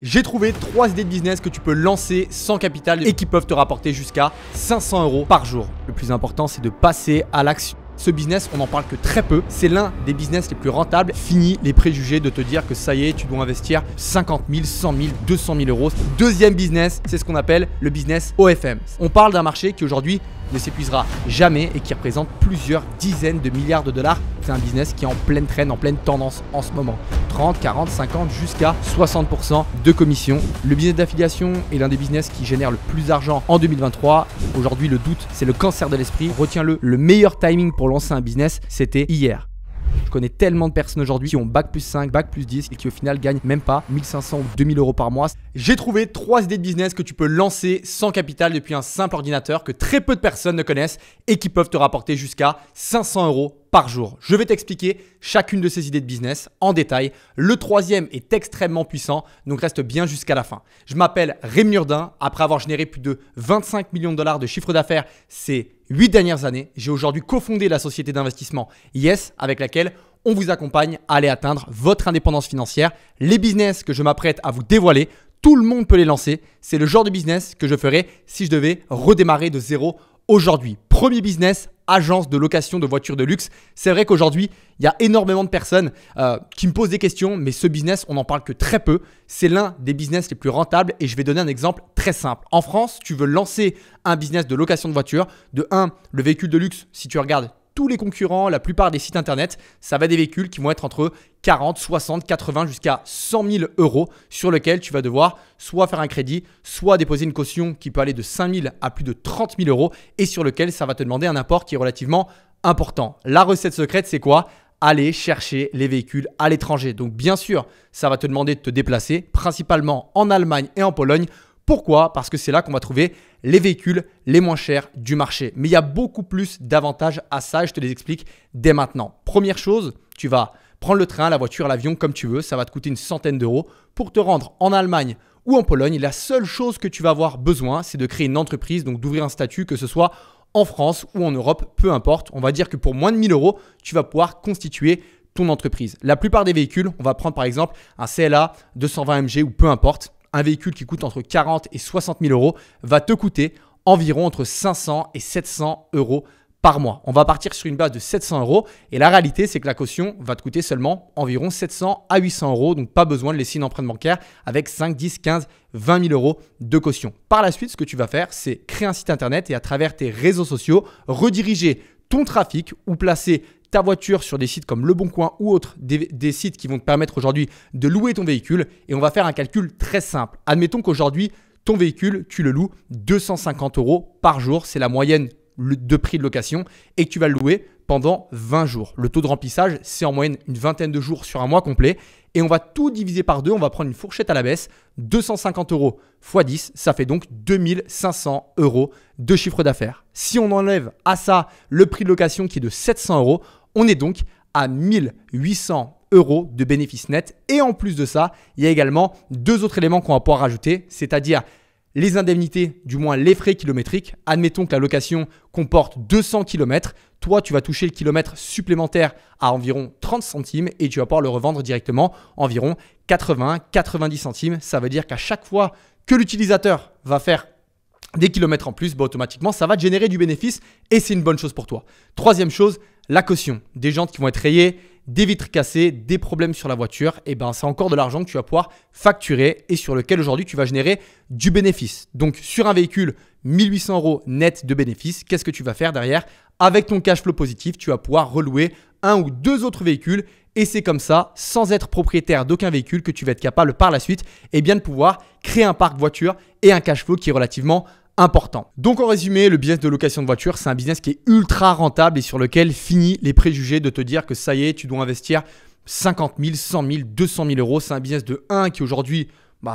J'ai trouvé 3 idées de business que tu peux lancer sans capital et qui peuvent te rapporter jusqu'à 500 € par jour. Le plus important, c'est de passer à l'action. Ce business, on n'en parle que très peu. C'est l'un des business les plus rentables. Fini les préjugés de te dire que ça y est, tu dois investir 50 000, 100 000, 200 000 euros. Deuxième business, c'est ce qu'on appelle le business OFM. On parle d'un marché qui aujourd'hui ne s'épuisera jamais et qui représente plusieurs dizaines de milliards de dollars. C'est un business qui est en pleine traîne, en pleine tendance en ce moment. 30, 40, 50 jusqu'à 60% de commission. Le business d'affiliation est l'un des business qui génère le plus d'argent en 2023. Aujourd'hui, le doute, c'est le cancer de l'esprit. Retiens-le, le meilleur timing pour lancer un business, c'était hier. Je connais tellement de personnes aujourd'hui qui ont bac plus 5, bac plus 10 et qui au final gagnent même pas 1500 ou 2000 € par mois. J'ai trouvé 3 idées de business que tu peux lancer sans capital depuis un simple ordinateur que très peu de personnes ne connaissent et qui peuvent te rapporter jusqu'à 500 € par jour. Je vais t'expliquer chacune de ces idées de business en détail. Le troisième est extrêmement puissant, donc reste bien jusqu'à la fin. Je m'appelle Rémi Jourdain. Après avoir généré plus de 25 millions de dollars de chiffre d'affaires ces 8 dernières années, j'ai aujourd'hui cofondé la société d'investissement Yes, avec laquelle on vous accompagne à aller atteindre votre indépendance financière. Les business que je m'apprête à vous dévoiler, tout le monde peut les lancer. C'est le genre de business que je ferais si je devais redémarrer de zéro aujourd'hui. Premier business, agence de location de voitures de luxe. C'est vrai qu'aujourd'hui, il y a énormément de personnes qui me posent des questions, mais ce business, on n'en parle que très peu. C'est l'un des business les plus rentables et je vais donner un exemple très simple. En France, tu veux lancer un business de location de voitures. De 1, le véhicule de luxe, si tu regardes tous les concurrents, la plupart des sites internet, ça va être des véhicules qui vont être entre 40, 60, 80 jusqu'à 100 000 € sur lesquels tu vas devoir soit faire un crédit, soit déposer une caution qui peut aller de 5 000 à plus de 30 000 € et sur lequel ça va te demander un apport qui est relativement important. La recette secrète, c'est quoi ? Aller chercher les véhicules à l'étranger. Donc bien sûr, ça va te demander de te déplacer, principalement en Allemagne et en Pologne. Pourquoi ? Parce que c'est là qu'on va trouver les véhicules les moins chers du marché. Mais il y a beaucoup plus d'avantages à ça et je te les explique dès maintenant. Première chose, tu vas prendre le train, la voiture, l'avion comme tu veux. Ça va te coûter une centaine d'euros pour te rendre en Allemagne ou en Pologne. La seule chose que tu vas avoir besoin, c'est de créer une entreprise, donc d'ouvrir un statut, que ce soit en France ou en Europe, peu importe. On va dire que pour moins de 1 000 €, tu vas pouvoir constituer ton entreprise. La plupart des véhicules, on va prendre par exemple un CLA 220 MG ou peu importe. Un véhicule qui coûte entre 40 et 60 000 € va te coûter environ entre 500 et 700 € par mois. On va partir sur une base de 700 € et la réalité, c'est que la caution va te coûter seulement environ 700 à 800 €. Donc, pas besoin de laisser une empreinte bancaire avec 5, 10, 15, 20 000 € de caution. Par la suite, ce que tu vas faire, c'est créer un site internet et à travers tes réseaux sociaux, rediriger ton trafic ou placer ta voiture sur des sites comme Le Bon Coin ou autres, des sites qui vont te permettre aujourd'hui de louer ton véhicule. Et on va faire un calcul très simple. Admettons qu'aujourd'hui, ton véhicule, tu le loues 250 € par jour. C'est la moyenne de prix de location et que tu vas le louer pendant 20 jours. Le taux de remplissage, c'est en moyenne une vingtaine de jours sur un mois complet. Et on va tout diviser par 2. On va prendre une fourchette à la baisse. 250 € x 10, ça fait donc 2500 € de chiffre d'affaires. Si on enlève à ça le prix de location qui est de 700 €, on est donc à 1800 € de bénéfice net. Et en plus de ça, il y a également 2 autres éléments qu'on va pouvoir rajouter, c'est-à-dire les indemnités, du moins les frais kilométriques. Admettons que la location comporte 200 km. Toi, tu vas toucher le kilomètre supplémentaire à environ 30 centimes et tu vas pouvoir le revendre directement environ 80-90 centimes. Ça veut dire qu'à chaque fois que l'utilisateur va faire des kilomètres en plus, automatiquement, ça va te générer du bénéfice et c'est une bonne chose pour toi. Troisième chose, la caution. Des jantes qui vont être rayées, des vitres cassées, des problèmes sur la voiture, et ben c'est encore de l'argent que tu vas pouvoir facturer et sur lequel aujourd'hui tu vas générer du bénéfice. Donc sur un véhicule, 1800 € net de bénéfice, qu'est-ce que tu vas faire derrière ? Avec ton cash flow positif, tu vas pouvoir relouer 1 ou 2 autres véhicules et c'est comme ça, sans être propriétaire d'aucun véhicule, que tu vas être capable par la suite de pouvoir créer un parc voiture et un cash flow qui est relativement important. Donc en résumé, le business de location de voiture, c'est un business qui est ultra rentable et sur lequel finit les préjugés de te dire que ça y est, tu dois investir 50 000, 100 000, 200 000 €. C'est un business de 1 qui aujourd'hui,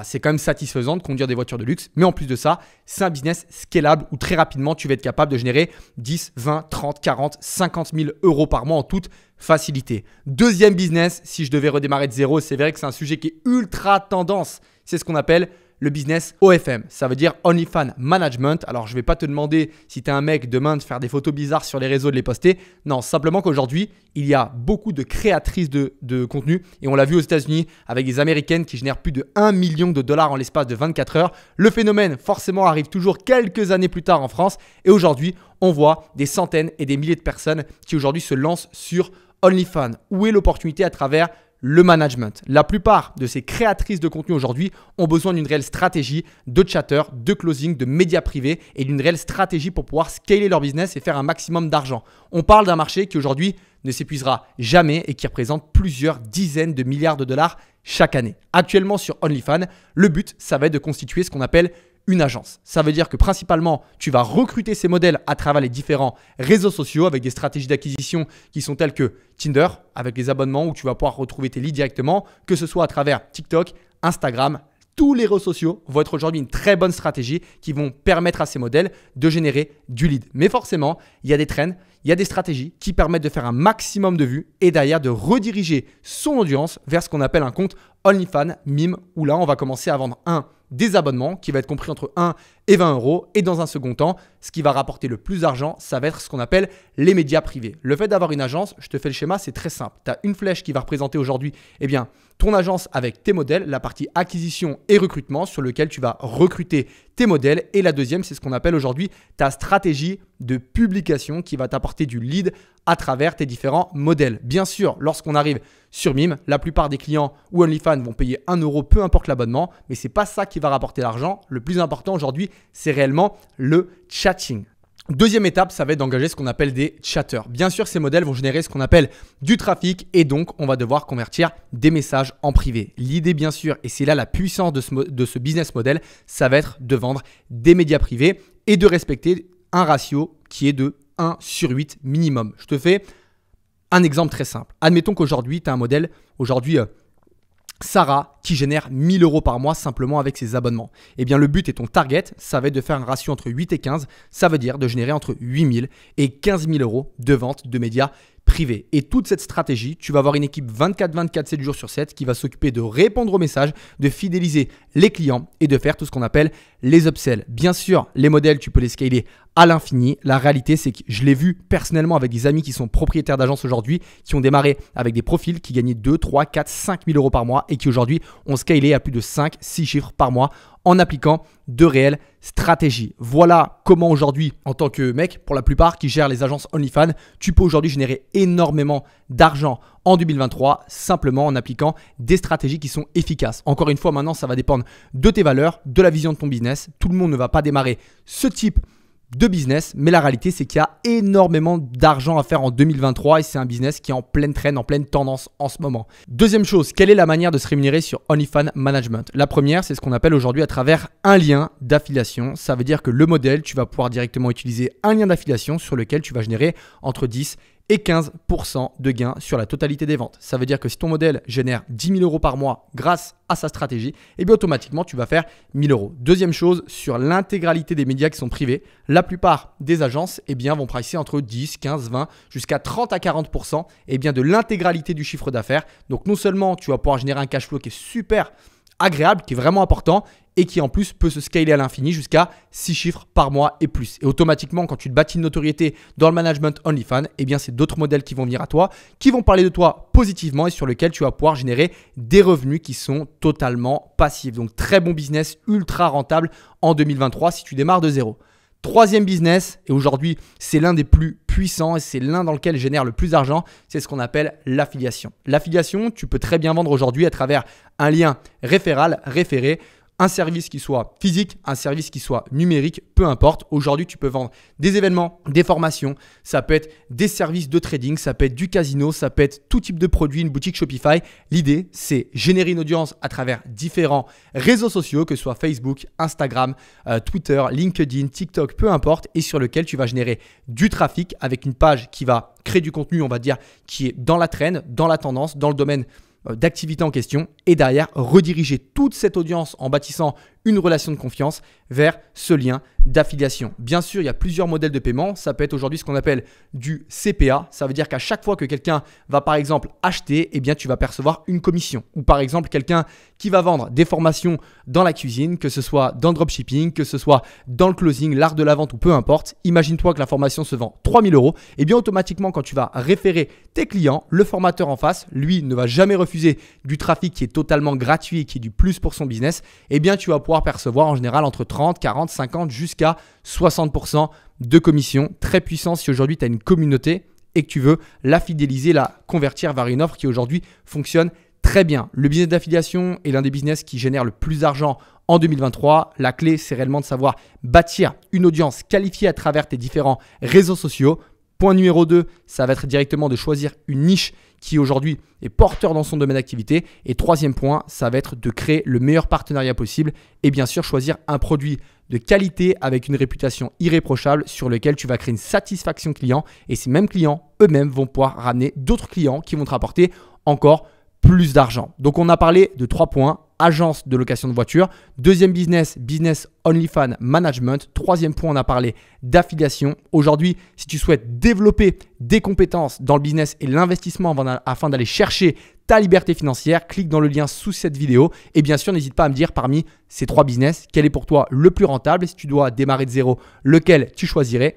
c'est quand même satisfaisant de conduire des voitures de luxe. Mais en plus de ça, c'est un business scalable où très rapidement, tu vas être capable de générer 10, 20, 30, 40, 50 000 € par mois en toute facilité. Deuxième business, si je devais redémarrer de zéro, c'est vrai que c'est un sujet qui est ultra tendance. C'est ce qu'on appelle le business OFM. Ça veut dire OnlyFans Management. Alors, je ne vais pas te demander si tu es un mec demain de faire des photos bizarres sur les réseaux, de les poster. Non, simplement qu'aujourd'hui, il y a beaucoup de créatrices de contenu et on l'a vu aux États-Unis avec des Américaines qui génèrent plus de 1 million de dollars en l'espace de 24 heures. Le phénomène, forcément, arrive toujours quelques années plus tard en France et aujourd'hui, on voit des centaines et des milliers de personnes qui aujourd'hui se lancent sur OnlyFans. Où est l'opportunité à travers le management? La plupart de ces créatrices de contenu aujourd'hui ont besoin d'une réelle stratégie de chatter, de closing, de médias privés et d'une réelle stratégie pour pouvoir scaler leur business et faire un maximum d'argent. On parle d'un marché qui aujourd'hui ne s'épuisera jamais et qui représente plusieurs dizaines de milliards de dollars chaque année. Actuellement sur OnlyFans, le but, ça va être de constituer ce qu'on appelle une agence. Ça veut dire que principalement, tu vas recruter ces modèles à travers les différents réseaux sociaux avec des stratégies d'acquisition qui sont telles que Tinder, avec les abonnements où tu vas pouvoir retrouver tes leads directement, que ce soit à travers TikTok, Instagram. Tous les réseaux sociaux vont être aujourd'hui une très bonne stratégie qui vont permettre à ces modèles de générer du lead. Mais forcément, il y a des trends, il y a des stratégies qui permettent de faire un maximum de vues et derrière de rediriger son audience vers ce qu'on appelle un compte OnlyFans Mime où là, on va commencer à vendre des abonnements qui va être compris entre 1 et 20 euros. Et dans un second temps, ce qui va rapporter le plus d'argent, ça va être ce qu'on appelle les médias privés. Le fait d'avoir une agence, je te fais le schéma, c'est très simple. Tu as une flèche qui va représenter aujourd'hui ton agence avec tes modèles, la partie acquisition et recrutement sur lequel tu vas recruter tes modèles. Et la deuxième, c'est ce qu'on appelle aujourd'hui ta stratégie de publication qui va t'apporter du lead à travers tes différents modèles. Bien sûr, lorsqu'on arrive sur Mime, la plupart des clients ou OnlyFans vont payer 1 euro, peu importe l'abonnement, mais ce n'est pas ça qui va rapporter l'argent. Le plus important aujourd'hui, c'est réellement le chatting. Deuxième étape, ça va être d'engager ce qu'on appelle des chatters. Bien sûr, ces modèles vont générer ce qu'on appelle du trafic et donc on va devoir convertir des messages en privé. L'idée, bien sûr, et c'est là la puissance de ce business model, ça va être de vendre des médias privés et de respecter un ratio qui est de 1/8 minimum. Je te fais un exemple très simple. Admettons qu'aujourd'hui, tu as un modèle, Sarah qui génère 1 000 euros par mois simplement avec ses abonnements. Eh bien, le but et ton target, ça va être de faire un ratio entre 8 et 15. Ça veut dire de générer entre 8 000 et 15 000 euros de vente de médias privés. Et toute cette stratégie, tu vas avoir une équipe 24/24, 7 jours sur 7 qui va s'occuper de répondre aux messages, de fidéliser les clients et de faire tout ce qu'on appelle les upsells. Bien sûr, les modèles, tu peux les scaler à l'infini. La réalité, c'est que je l'ai vu personnellement avec des amis qui sont propriétaires d'agences aujourd'hui, qui ont démarré avec des profils qui gagnaient 2, 3, 4, 5 000 euros par mois et qui aujourd'hui ont scalé à plus de 5, 6 chiffres par mois en appliquant de réelles stratégies. Voilà comment aujourd'hui, en tant que mec, pour la plupart qui gèrent les agences OnlyFans, tu peux aujourd'hui générer énormément d'argent en 2023 simplement en appliquant des stratégies qui sont efficaces. Encore une fois, maintenant, ça va dépendre de tes valeurs, de la vision de ton business. Tout le monde ne va pas démarrer ce type de business, mais la réalité, c'est qu'il y a énormément d'argent à faire en 2023 et c'est un business qui est en pleine traîne, en pleine tendance en ce moment. Deuxième chose, quelle est la manière de se rémunérer sur OnlyFans Management? La première, c'est ce qu'on appelle aujourd'hui à travers un lien d'affiliation. Ça veut dire que le modèle, tu vas pouvoir directement utiliser un lien d'affiliation sur lequel tu vas générer entre 10 et 15% de gains sur la totalité des ventes. Ça veut dire que si ton modèle génère 10 000 euros par mois grâce à sa stratégie, et bien automatiquement, tu vas faire 1 000 euros. Deuxième chose, sur l'intégralité des médias qui sont privés, la plupart des agences vont pricer entre 10, 15, 20, jusqu'à 30 à 40% de l'intégralité du chiffre d'affaires. Donc non seulement tu vas pouvoir générer un cash flow qui est super agréable, qui est vraiment important et qui en plus peut se scaler à l'infini jusqu'à 6 chiffres par mois et plus. Et automatiquement, quand tu te bâtis une notoriété dans le management OnlyFans, c'est d'autres modèles qui vont venir à toi, qui vont parler de toi positivement et sur lesquels tu vas pouvoir générer des revenus qui sont totalement passifs. Donc très bon business, ultra rentable en 2023 si tu démarres de zéro. Troisième business, et aujourd'hui c'est l'un des plus puissants et c'est l'un dans lequel génère le plus d'argent, c'est ce qu'on appelle l'affiliation. L'affiliation, tu peux très bien vendre aujourd'hui à travers un lien référal, référé, un service qui soit physique, un service qui soit numérique, peu importe. Aujourd'hui, tu peux vendre des événements, des formations, ça peut être des services de trading, ça peut être du casino, ça peut être tout type de produit, une boutique Shopify. L'idée, c'est générer une audience à travers différents réseaux sociaux, que ce soit Facebook, Instagram, Twitter, LinkedIn, TikTok, peu importe, et sur lequel tu vas générer du trafic avec une page qui va créer du contenu, on va dire, qui est dans la trend, dans la tendance, dans le domaine d'activité en question et derrière rediriger toute cette audience en bâtissant une relation de confiance vers ce lien d'affiliation. Bien sûr, il y a plusieurs modèles de paiement. Ça peut être aujourd'hui ce qu'on appelle du CPA. Ça veut dire qu'à chaque fois que quelqu'un va par exemple acheter, eh bien, tu vas percevoir une commission. Ou par exemple, quelqu'un qui va vendre des formations dans la cuisine, que ce soit dans le dropshipping, que ce soit dans le closing, l'art de la vente ou peu importe. Imagine-toi que la formation se vend 3 000 €. Eh bien, automatiquement, quand tu vas référer tes clients, le formateur en face, lui, ne va jamais refuser du trafic qui est totalement gratuit et qui est du plus pour son business. Eh bien, tu vas pouvoir percevoir en général entre 30, 40, 50 jusqu'à 60% de commission. Très puissant si aujourd'hui tu as une communauté et que tu veux la fidéliser, la convertir vers une offre qui aujourd'hui fonctionne très bien. Le business d'affiliation est l'un des business qui génère le plus d'argent en 2023. La clé, c'est réellement de savoir bâtir une audience qualifiée à travers tes différents réseaux sociaux. Point numéro 2, ça va être directement de choisir une niche qui aujourd'hui est porteur dans son domaine d'activité. Et troisième point, ça va être de créer le meilleur partenariat possible et bien sûr choisir un produit de qualité avec une réputation irréprochable sur lequel tu vas créer une satisfaction client et ces mêmes clients eux-mêmes vont pouvoir ramener d'autres clients qui vont te rapporter encore plus d'argent. Donc on a parlé de 3 points. Agence de location de voitures. Deuxième business, business OnlyFans Management. Troisième point, on a parlé d'affiliation. Aujourd'hui, si tu souhaites développer des compétences dans le business et l'investissement afin d'aller chercher ta liberté financière, clique dans le lien sous cette vidéo. Et bien sûr, n'hésite pas à me dire parmi ces 3 business, quel est pour toi le plus rentable et si tu dois démarrer de zéro, lequel tu choisirais.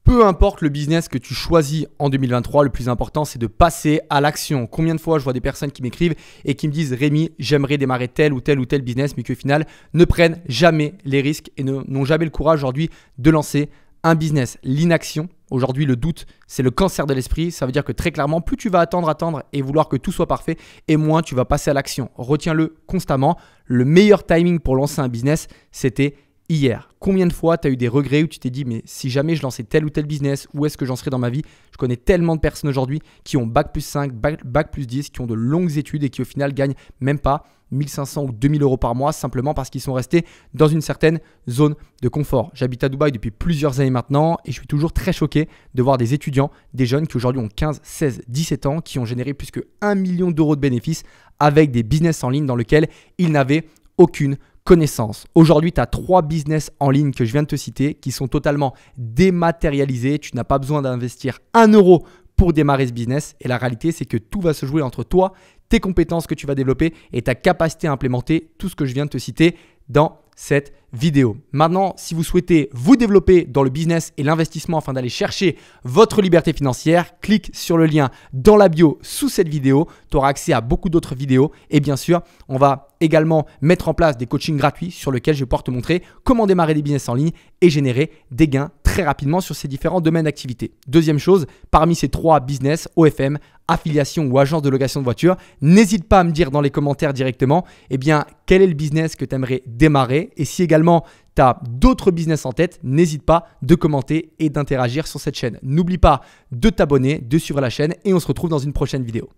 Peu importe le business que tu choisis en 2023, le plus important, c'est de passer à l'action. Combien de fois je vois des personnes qui m'écrivent et qui me disent « Rémi, j'aimerais démarrer tel ou tel business », mais qui au final ne prennent jamais les risques et n'ont jamais le courage aujourd'hui de lancer un business. L'inaction, aujourd'hui le doute, c'est le cancer de l'esprit. Ça veut dire que très clairement, plus tu vas attendre et vouloir que tout soit parfait, et moins tu vas passer à l'action. Retiens-le constamment. Le meilleur timing pour lancer un business, c'était hier. Combien de fois tu as eu des regrets où tu t'es dit mais si jamais je lançais tel ou tel business, où est-ce que j'en serais dans ma vie? Je connais tellement de personnes aujourd'hui qui ont bac+5, bac+10, qui ont de longues études et qui au final gagnent même pas 1500 ou 2000 € par mois simplement parce qu'ils sont restés dans une certaine zone de confort. J'habite à Dubaï depuis plusieurs années maintenant et je suis toujours très choqué de voir des étudiants, des jeunes qui aujourd'hui ont 15, 16, 17 ans, qui ont généré plus que 1 million d'euros de bénéfices avec des business en ligne dans lesquels ils n'avaient aucune connaissance. Aujourd'hui, tu as 3 business en ligne que je viens de te citer qui sont totalement dématérialisés. Tu n'as pas besoin d'investir 1 € pour démarrer ce business. Et la réalité, c'est que tout va se jouer entre toi, tes compétences que tu vas développer et ta capacité à implémenter tout ce que je viens de te citer dans cette vidéo. Maintenant, si vous souhaitez vous développer dans le business et l'investissement afin d'aller chercher votre liberté financière, clique sur le lien dans la bio sous cette vidéo. Tu auras accès à beaucoup d'autres vidéos et bien sûr, on va également mettre en place des coachings gratuits sur lesquels je vais pouvoir te montrer comment démarrer des business en ligne et générer des gains très rapidement sur ces différents domaines d'activité. Deuxième chose, parmi ces 3 business, OFM, affiliation ou agence de location de voiture, n'hésite pas à me dire dans les commentaires directement quel est le business que tu aimerais démarrer et si également tu as d'autres business en tête, n'hésite pas de commenter et d'interagir sur cette chaîne. N'oublie pas de t'abonner, de suivre la chaîne et on se retrouve dans une prochaine vidéo.